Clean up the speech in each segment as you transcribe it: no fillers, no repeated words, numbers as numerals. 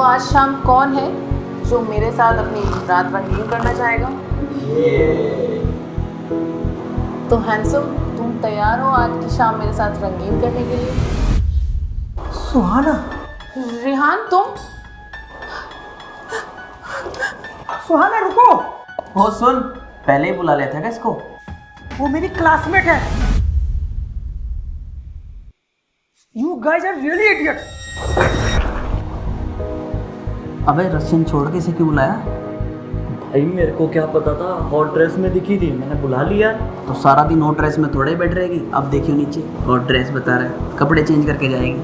आज शाम कौन है जो मेरे साथ अपनी रात रंगीन करना चाहेगा? तो हैंडसम, तुम तैयार हो आज की शाम मेरे साथ रंगीन करने के लिए? सुहाना। रिहान तुम? सुहाना रुको। हो सुन, पहले ही बुला लिया था क्या इसको? वो मेरी क्लासमेट है। You guys are really idiot. अबे रशियन छोड़ के इसे क्यों बुलाया? भाई मेरे को क्या पता था, हॉट ड्रेस में दिखी थी, मैंने बुला लिया। तो सारा दिन हॉट ड्रेस में थोड़े ही बैठ रहेगी। अब देखियो नीचे हॉट ड्रेस बता रहा है, कपड़े चेंज करके जाएगी।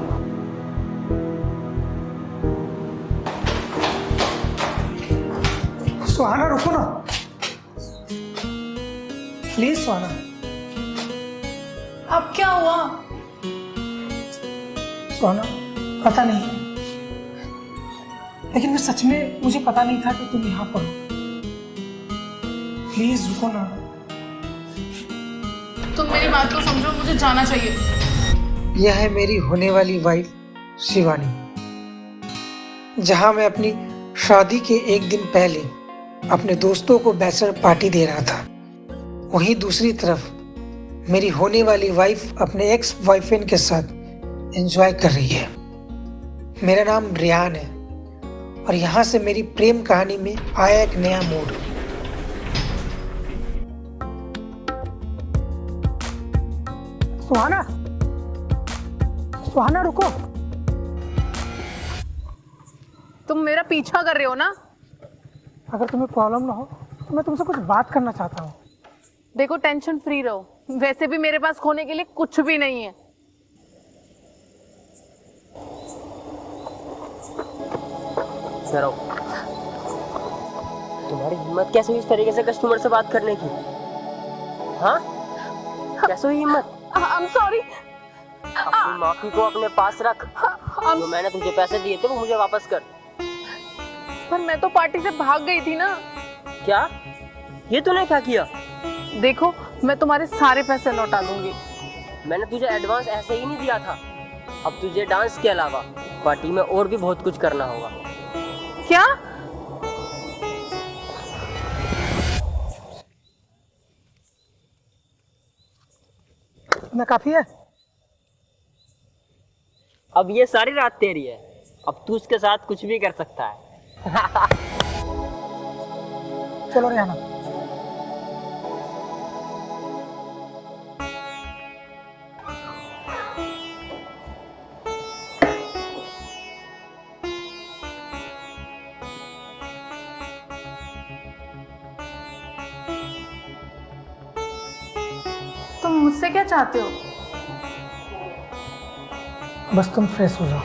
सुहाना रुको ना प्लीज। सुहाना अब क्या हुआ? सुहाना पता नहीं, लेकिन मैं सच में, मुझे पता नहीं था कि तुम यहाँ पर हो। प्लीज रुको ना। तुम मेरी बात को समझो, मुझे जाना चाहिए। यह है मेरी होने वाली वाइफ शिवानी, जहां मैं अपनी शादी के एक दिन पहले अपने दोस्तों को बैचलर पार्टी दे रहा था, वहीं दूसरी तरफ मेरी होने वाली वाइफ अपने एक्स बॉयफ्रेंड के साथ एंजॉय कर रही है। मेरा नाम रियान है और यहाँ से मेरी प्रेम कहानी में आया एक नया मोड़। सुहाना, सुहाना रुको। तुम मेरा पीछा कर रहे हो ना? अगर तुम्हें प्रॉब्लम ना हो तो मैं तुमसे कुछ बात करना चाहता हूँ। देखो, टेंशन फ्री रहो, वैसे भी मेरे पास खोने के लिए कुछ भी नहीं है। सर तुम्हारी हिम्मत कैसे हुई इस तरीके से कस्टमर से बात करने की? हाँ, कैसे हुई हिम्मत? I'm sorry। अपनी माफी को अपने पास रख। जो मैंने तुझे पैसे दिए थे वो मुझे वापस कर। पर मैं तो पार्टी से भाग गई थी ना। क्या? ये तूने क्या किया? देखो, मैं तुम्हारे सारे पैसे लौटा दूंगी। मैंने तुझे एडवांस ऐसे ही नहीं दिया था। अब तुझे डांस के अलावा पार्टी में और भी बहुत कुछ करना होगा। क्या? इतना काफी है? अब ये सारी रात तेरी है। अब तू उसके साथ कुछ भी कर सकता है। चलो रियाना। तुम मुझसे क्या चाहते हो? बस तुम फ्रेश हो जाओ।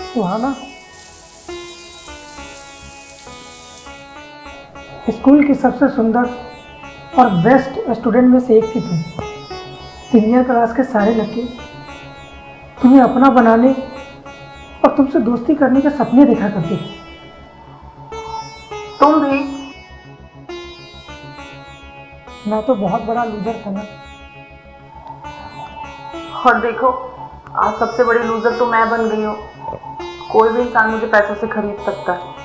सुहाना, स्कूल की सबसे सुंदर और बेस्ट स्टूडेंट में से एक थी तुम। सीनियर क्लास के सारे लड़के तुम्हें अपना बनाने और तुमसे दोस्ती करने के सपने देखा करते थे। तुम भी? मैं तो बहुत बड़ा लूजर था ना। और देखो, आज सबसे बड़ी लूजर तो मैं बन गई हूँ। कोई भी इंसान मुझे पैसों से खरीद सकता है।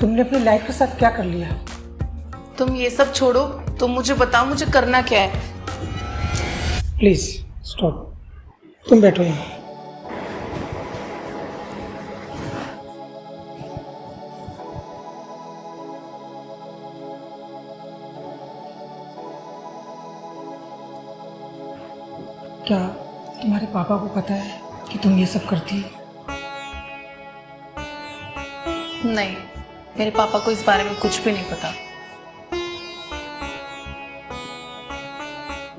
तुमने अपनी लाइफ के साथ क्या कर लिया? तुम ये सब छोड़ो, तुम मुझे बताओ, मुझे करना क्या है? Please stop. तुम बैठो यहाँ। क्या तुम्हारे पापा को पता है कि तुम ये सब करती हो? नहीं, मेरे पापा को इस बारे में कुछ भी नहीं पता।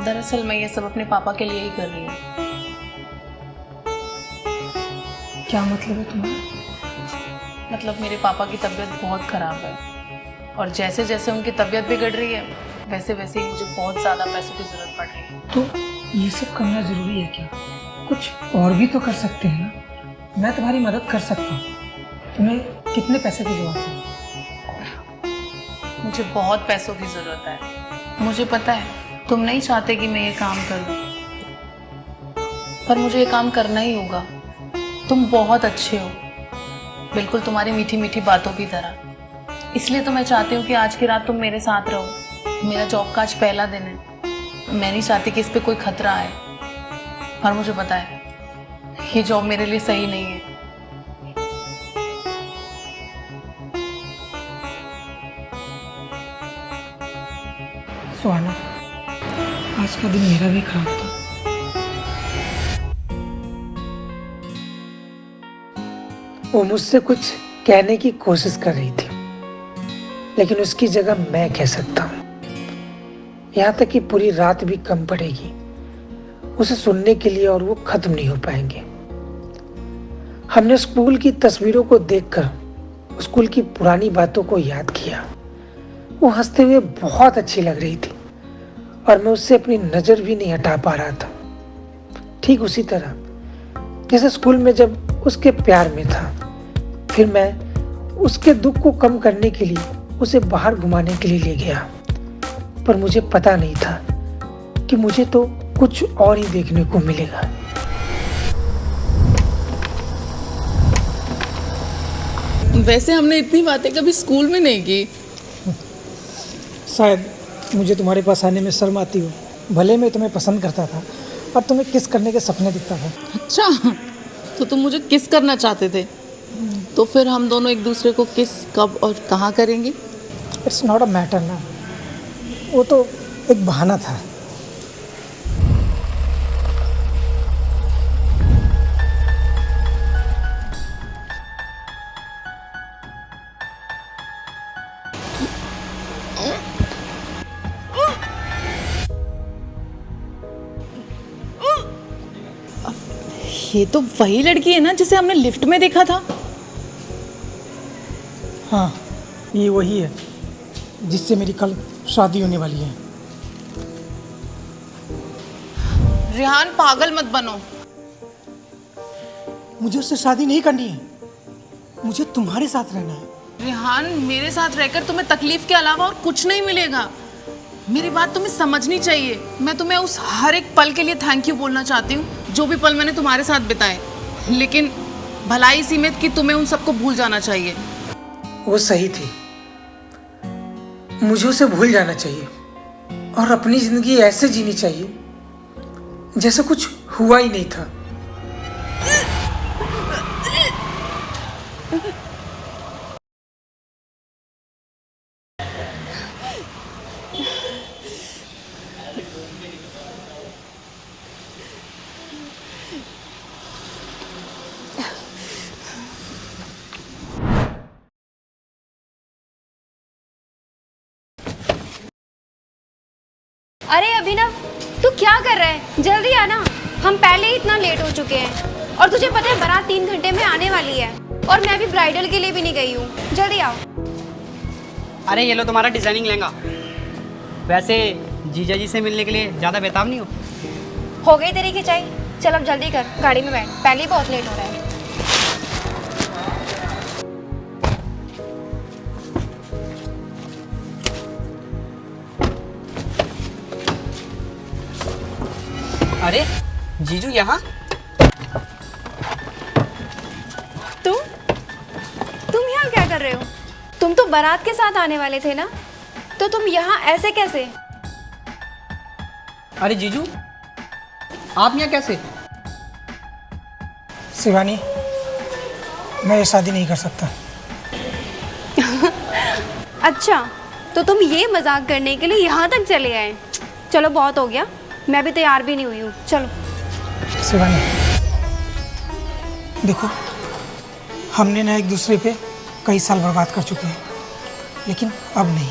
दरअसल मैं ये सब अपने पापा के लिए ही कर रही हूँ। क्या मतलब है तुम्हारा? मतलब मेरे पापा की तबीयत बहुत ख़राब है और जैसे जैसे उनकी तबीयत बिगड़ रही है वैसे वैसे ही मुझे बहुत ज़्यादा पैसों की ज़रूरत पड़ रही है। तो ये सब करना ज़रूरी है क्या? कुछ और भी तो कर सकते हैं ना। मैं तुम्हारी मदद कर सकता हूँ। तुम्हें कितने पैसे की ज़रूरत है? मुझे बहुत पैसों की ज़रूरत है। मुझे पता है तुम नहीं चाहते कि मैं ये काम करूँ, पर मुझे ये काम करना ही होगा। तुम बहुत अच्छे हो, बिल्कुल तुम्हारी मीठी मीठी बातों की तरह। इसलिए तो मैं चाहती हूँ कि आज की रात तुम मेरे साथ रहो। मेरा जॉब का आज पहला दिन है। मैं नहीं चाहती कि इस पे कोई खतरा आए, पर मुझे पता है ये जॉब मेरे लिए सही नहीं है। सुहाना, आज का दिन मेरा भी खराब था। वो मुझसे कुछ कहने की कोशिश कर रही थी, लेकिन उसकी जगह मैं कह सकता हूँ। यहाँ तक कि पूरी रात भी कम पड़ेगी उसे सुनने के लिए और वो खत्म नहीं हो पाएंगे। हमने स्कूल की तस्वीरों को देखकर स्कूल की पुरानी बातों को याद किया। वो हंसते हुए बहुत अच्छी लग रही थी और मैं उससे अपनी नज़र भी नहीं हटा पा रहा था। ठीक उसी तरह जैसे स्कूल में जब उसके प्यार में था, फिर मैं उसके दुख को कम करने के लिए उसे बाहर घुमाने के लिए ले गया, पर मुझे पता नहीं था कि मुझे तो कुछ और ही देखने को मिलेगा। वैसे हमने इतनी बातें कभी स्कूल में नहीं की। शायद मुझे तुम्हारे पास आने में शर्म आती हो। भले मैं तुम्हें पसंद करता था, पर तुम्हें किस करने के सपने दिखता था। अच्छा, तो तुम मुझे किस करना चाहते थे? तो फिर हम दोनों एक दूसरे को किस कब और कहाँ करेंगे? इट्स नॉट अ मैटर ना, वो तो एक बहाना था। ये तो वही लड़की है ना जिसे हमने लिफ्ट में देखा था। हाँ, ये वही है जिससे मेरी कल शादी होने वाली है। रिहान, पागल मत बनो। मुझे उससे शादी नहीं करनी है, मुझे तुम्हारे साथ रहना है। रिहान, मेरे साथ रहकर तुम्हें तकलीफ के अलावा और कुछ नहीं मिलेगा। मेरी बात तुम्हें समझनी चाहिए। मैं तुम्हें उस हर एक पल के लिए थैंक यू बोलना चाहती हूँ जो भी पल मैंने तुम्हारे साथ बिताए, लेकिन भलाई सीमित कि तुम्हें उन सबको भूल जाना चाहिए। वो सही थी, मुझे उसे भूल जाना चाहिए और अपनी जिंदगी ऐसे जीनी चाहिए जैसे कुछ हुआ ही नहीं था। अरे अभिनव, तू क्या कर रहा है? जल्दी आना, हम पहले ही इतना लेट हो चुके हैं। और तुझे पता है बारात 3 घंटे में आने वाली है और मैं अभी ब्राइडल के लिए भी नहीं गई हूँ। जल्दी आओ। अरे ये लो तुम्हारा डिजाइनिंग लहंगा। वैसे जीजा जी से मिलने के लिए ज़्यादा बेताब नहीं हो गई तेरी खिंचाई? चल अब जल्दी कर, गाड़ी में बैठ, पहले ही बहुत लेट हो रहा है। अरे जीजू यहाँ? तुम यहाँ क्या कर रहे हो? तुम तो बारात के साथ आने वाले थे ना, तो तुम यहाँ ऐसे कैसे? अरे जीजू, आप यहाँ कैसे? शिवानी, मैं ये शादी नहीं कर सकता। अच्छा, तो तुम ये मजाक करने के लिए यहाँ तक चले आए? चलो बहुत हो गया, मैं भी तैयार भी नहीं हुई हूँ। चलो। शिवानी, देखो हमने ना एक दूसरे पे कई साल बर्बाद कर चुके हैं, लेकिन अब नहीं।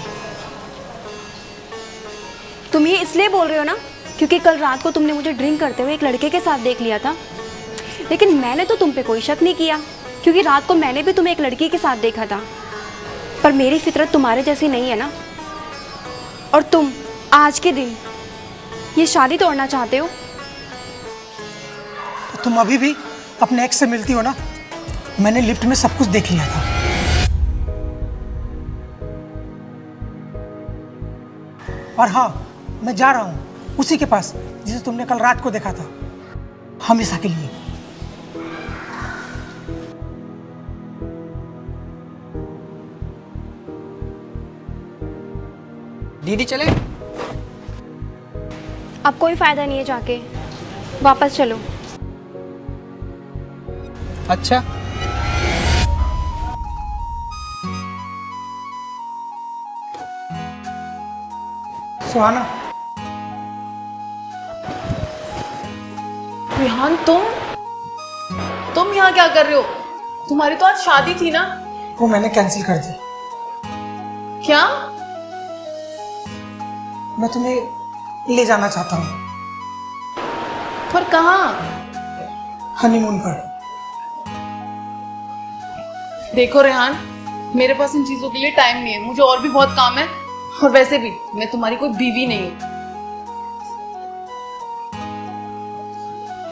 तुम ये इसलिए बोल रहे हो ना क्योंकि कल रात को तुमने मुझे ड्रिंक करते हुए एक लड़के के साथ देख लिया था। लेकिन मैंने तो तुम पे कोई शक नहीं किया क्योंकि रात को मैंने भी तुम्हें एक लड़की के साथ देखा था। पर मेरी फितरत तुम्हारे जैसी नहीं है ना। और तुम आज के दिन ये शादी तोड़ना चाहते हो। तो तुम अभी भी अपने एक्स से मिलती हो ना? मैंने लिफ्ट में सब कुछ देख लिया था। और हाँ, मैं जा रहा हूँ उसी के पास जिसे तुमने कल रात को देखा था, हमेशा के लिए। दीदी चले? अब कोई फायदा नहीं है जाके, वापस चलो। अच्छा। सुहाना, रेहान तुम यहाँ क्या कर रहे हो? तुम्हारी तो आज शादी थी ना? वो मैंने कैंसिल कर दी। क्या? मैं तुम्हें ले जाना चाहता हूँ। पर कहाँ? हनीमून पर। देखो रेहान, मेरे पास इन चीजों के लिए टाइम नहीं है, मुझे और भी बहुत काम है। और वैसे भी मैं तुम्हारी कोई बीवी नहीं हूँ।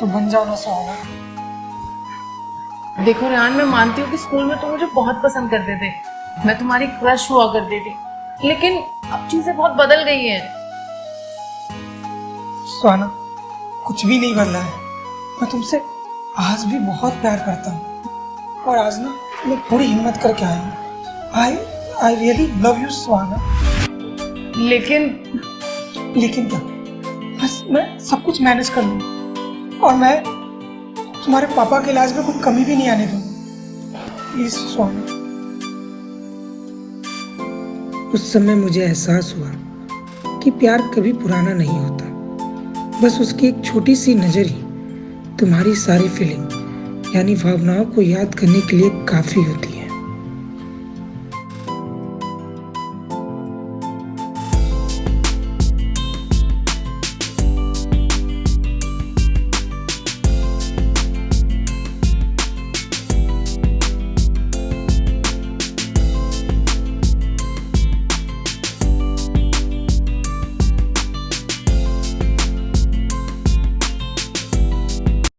तो बन जाओ ना सुहाना। देखो रेहान, मैं मानती हूँ कि स्कूल में तुम मुझे बहुत पसंद करते थे, मैं तुम्हारी क्रश हुआ करती थी, लेकिन अब चीजें बहुत बदल गई हैं। सुहाना, कुछ भी नहीं बदला है। मैं तुमसे आज भी बहुत प्यार करता हूँ और आज ना मैं पूरी हिम्मत करके आया हूँ। आई रियली लव यू सुहाना। लेकिन क्या? बस मैं सब कुछ मैनेज कर लूँगा और मैं तुम्हारे पापा के इलाज में कोई कमी भी नहीं आने दूँगा। प्लीज सुहाना। उस समय मुझे एहसास हुआ कि प्यार कभी पुराना नहीं होता, बस उसकी एक छोटी सी नज़र ही तुम्हारी सारी फीलिंग यानी भावनाओं को याद करने के लिए काफ़ी होती है।